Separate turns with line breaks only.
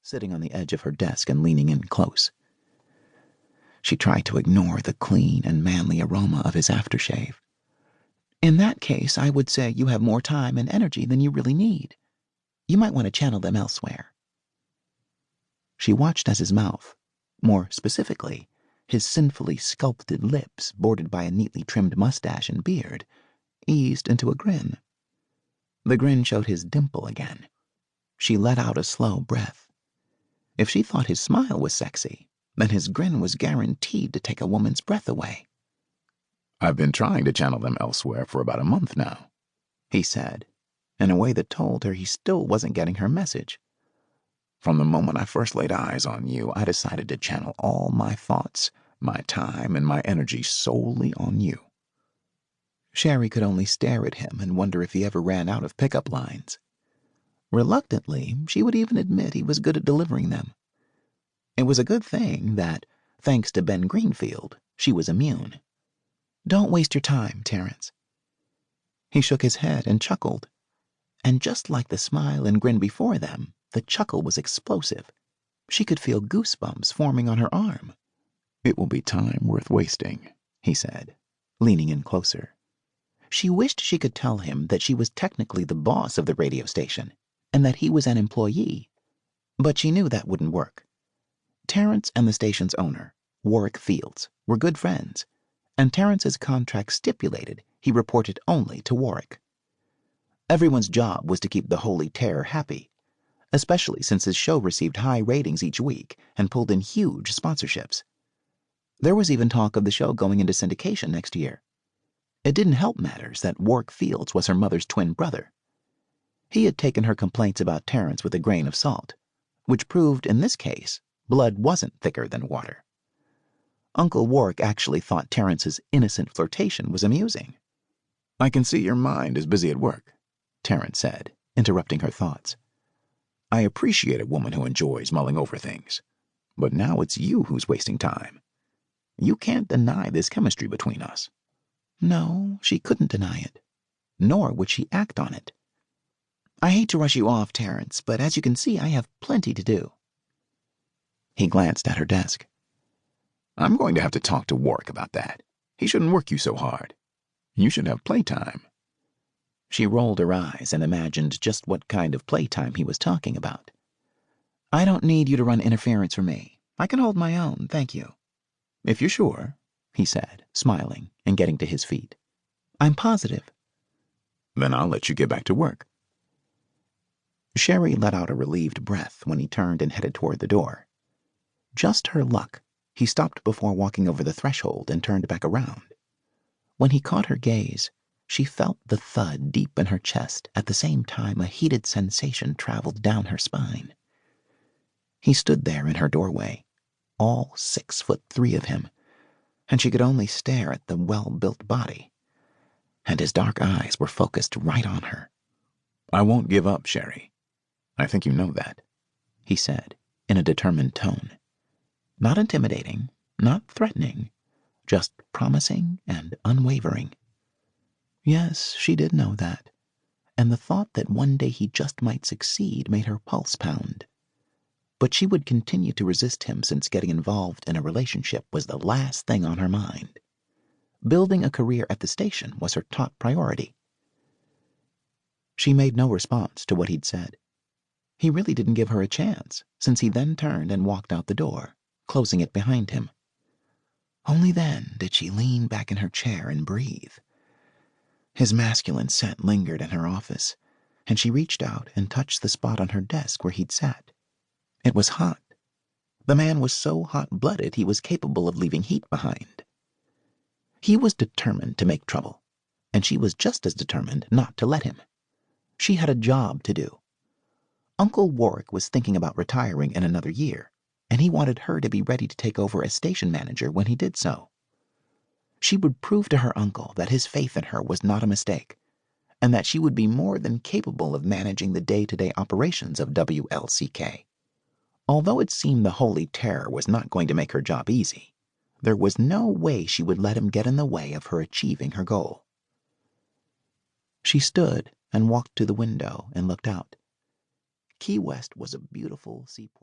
sitting on the edge of her desk and leaning in close. She tried to ignore the clean and manly aroma of his aftershave. In that case, I would say you have more time and energy than you really need. You might want to channel them elsewhere. She watched as his mouth, more specifically, his sinfully sculpted lips bordered by a neatly trimmed mustache and beard, eased into a grin. The grin showed his dimple again. She let out a slow breath. If she thought his smile was sexy, then his grin was guaranteed to take a woman's breath away.
I've been trying to channel them elsewhere for about a month now,
he said, in a way that told her he still wasn't getting her message.
From the moment I first laid eyes on you, I decided to channel all my thoughts, my time, and my energy solely on you.
Sherri could only stare at him and wonder if he ever ran out of pickup lines. Reluctantly, she would even admit he was good at delivering them. It was a good thing that, thanks to Ben Greenfield, she was immune. Don't waste your time, Terrence. He shook his head and chuckled. And just like the smile and grin before them, the chuckle was explosive. She could feel goosebumps forming on her arm.
It will be time worth wasting, he said,
leaning in closer. She wished she could tell him that she was technically the boss of the radio station and that he was an employee, but she knew that wouldn't work. Terrence and the station's owner, Warwick Fields, were good friends, and Terrence's contract stipulated he reported only to Warwick. Everyone's job was to keep the Holy Terror happy, especially since his show received high ratings each week and pulled in huge sponsorships. There was even talk of the show going into syndication next year. It didn't help matters that Warwick Fields was her mother's twin brother. He had taken her complaints about Terrence with a grain of salt, which proved in this case blood wasn't thicker than water. Uncle Warwick actually thought Terrence's innocent flirtation was amusing.
I can see your mind is busy at work, Terrence said, interrupting her thoughts. I appreciate a woman who enjoys mulling over things, but now it's you who's wasting time. You can't deny this chemistry between us.
No, she couldn't deny it, nor would she act on it. I hate to rush you off, Terrence, but as you can see, I have plenty to do. He glanced at her desk.
I'm going to have to talk to Warwick about that. He shouldn't work you so hard. You should have playtime.
She rolled her eyes and imagined just what kind of playtime he was talking about. I don't need you to run interference for me. I can hold my own, thank you.
If you're sure,
he said, smiling and getting to his feet. I'm positive.
Then I'll let you get back to work.
Sherri let out a relieved breath when he turned and headed toward the door. Just her luck. He stopped before walking over the threshold and turned back around. When he caught her gaze, she felt the thud deep in her chest at the same time a heated sensation traveled down her spine. He stood there in her doorway, all 6'3" of him, and she could only stare at the well-built body, and his dark eyes were focused right on her.
I won't give up, Sherri. I think you know that,
he said in a determined tone. Not intimidating, not threatening, just promising and unwavering. Yes, she did know that, and the thought that one day he just might succeed made her pulse pound. But she would continue to resist him since getting involved in a relationship was the last thing on her mind. Building a career at the station was her top priority. She made no response to what he'd said. He really didn't give her a chance, since he then turned and walked out the door, closing it behind him. Only then did she lean back in her chair and breathe. His masculine scent lingered in her office, and she reached out and touched the spot on her desk where he'd sat. It was hot. The man was so hot-blooded he was capable of leaving heat behind. He was determined to make trouble, and she was just as determined not to let him. She had a job to do. Uncle Warwick was thinking about retiring in another year, and he wanted her to be ready to take over as station manager when he did so. She would prove to her uncle that his faith in her was not a mistake, and that she would be more than capable of managing the day-to-day operations of WLCK. Although it seemed the Holy Terror was not going to make her job easy, there was no way she would let him get in the way of her achieving her goal. She stood and walked to the window and looked out. Key West was a beautiful seaport.